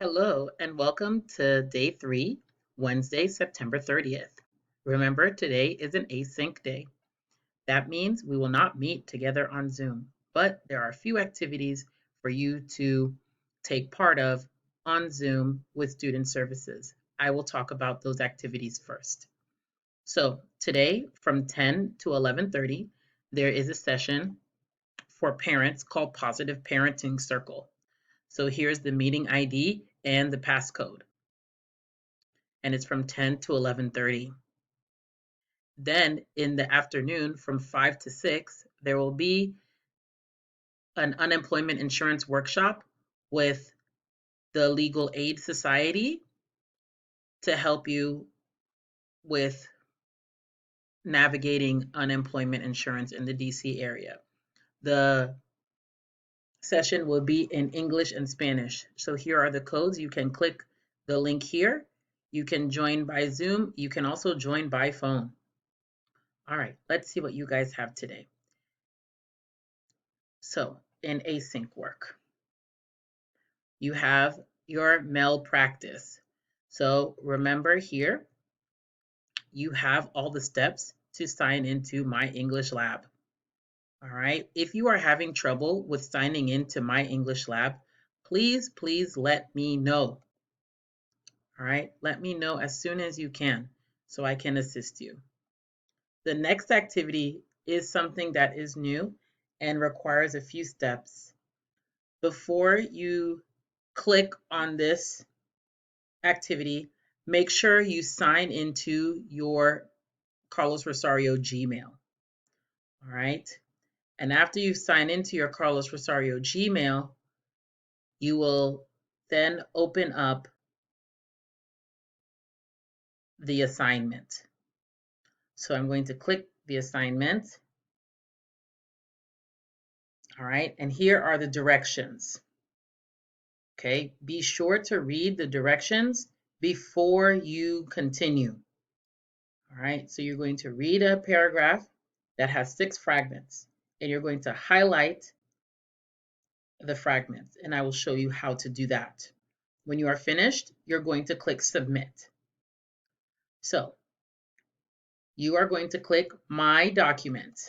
Hello and welcome to day 3, Wednesday, September 30th. Remember, today is an async day. That means we will not meet together on Zoom, but there are a few activities for you to take part of on Zoom with Student Services. I will talk about those activities first. So today from 10 to 11:30, there is a session for parents called Positive Parenting Circle. So here's the meeting ID and the passcode, and it's from 10 to 11:30. Then in the afternoon from 5 to 6, there will be an unemployment insurance workshop with the Legal Aid Society to help you with navigating unemployment insurance in the DC area. The session will be in English and Spanish. So here are the codes. You can click the link here. You can join by Zoom. You can also join by phone. All right, let's see what you guys have today. So in async work, you have your malpractice. So remember here, you have all the steps to sign into My English Lab. All right, if you are having trouble with signing into My English Lab, please let me know. All right, let me know as soon as you can so I can assist you. The next activity is something that is new and requires a few steps. Before you click on this activity, make sure you sign into your Carlos Rosario Gmail. All right. And after you sign into your Carlos Rosario Gmail, you will then open up the assignment. So I'm going to click the assignment. All right. And here are the directions. Okay. Be sure to read the directions before you continue. All right. So you're going to read a paragraph that has 6 fragments, and you're going to highlight the fragments, and I will show you how to do that. When you are finished, you're going to click submit. So you are going to click my document.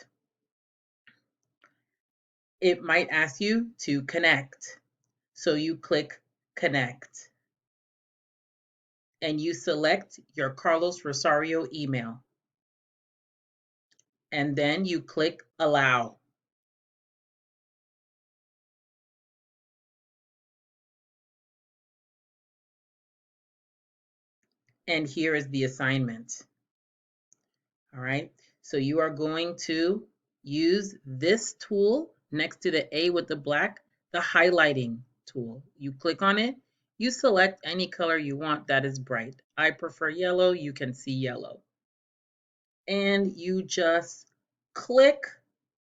It might ask you to connect. So you click connect and you select your Carlos Rosario email. And then you click allow. And here is the assignment. All right. So you are going to use this tool next to the A with the black, the highlighting tool. You click on it, you select any color you want that is bright. I prefer yellow, you can see yellow. And you just click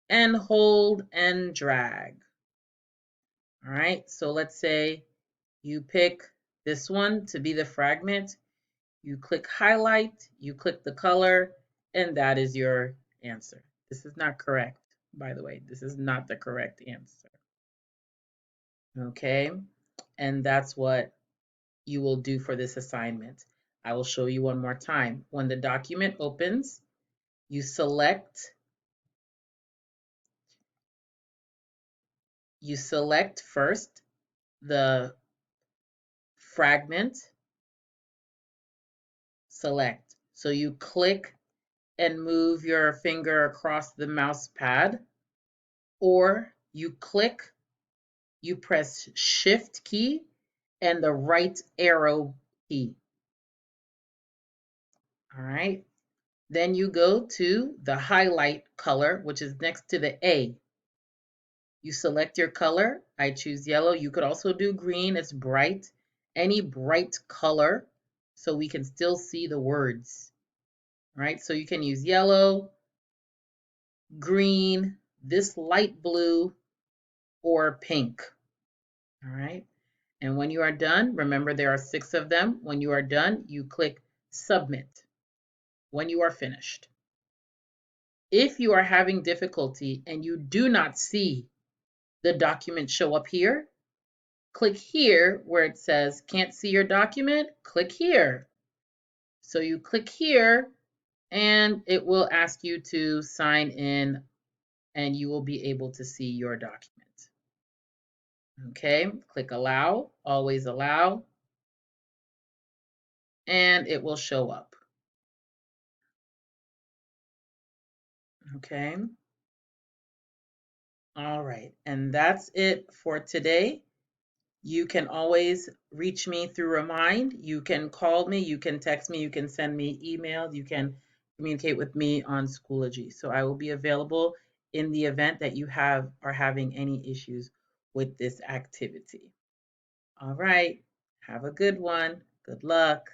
and hold and drag. All right, so let's say you pick this one to be the fragment. You click highlight, you click the color, and that is your answer. This is not correct, by the way. This is not the correct answer. Okay, and that's what you will do for this assignment. I will show you one more time. When the document opens, you select first the fragment, select. So you click and move your finger across the mouse pad, or you click, you press shift key and the right arrow key. All right. Then you go to the highlight color, which is next to the A. You select your color. I choose yellow. You could also do green. It's bright. Any bright color so we can still see the words. All right. So you can use yellow, green, this light blue, or pink. All right. And when you are done, remember there are 6 of them. When you are done, you click submit when you are finished. If you are having difficulty and you do not see the document show up here, click here where it says can't see your document, click here. So you click here and it will ask you to sign in and you will be able to see your document. Okay, click allow, always allow, and it will show up. Okay. All right, and that's it for today. You can always reach me through Remind. You can call me, you can text me, you can send me email, you can communicate with me on Schoology. So I will be available in the event that you are having any issues with this activity. All right, have a good one. Good luck.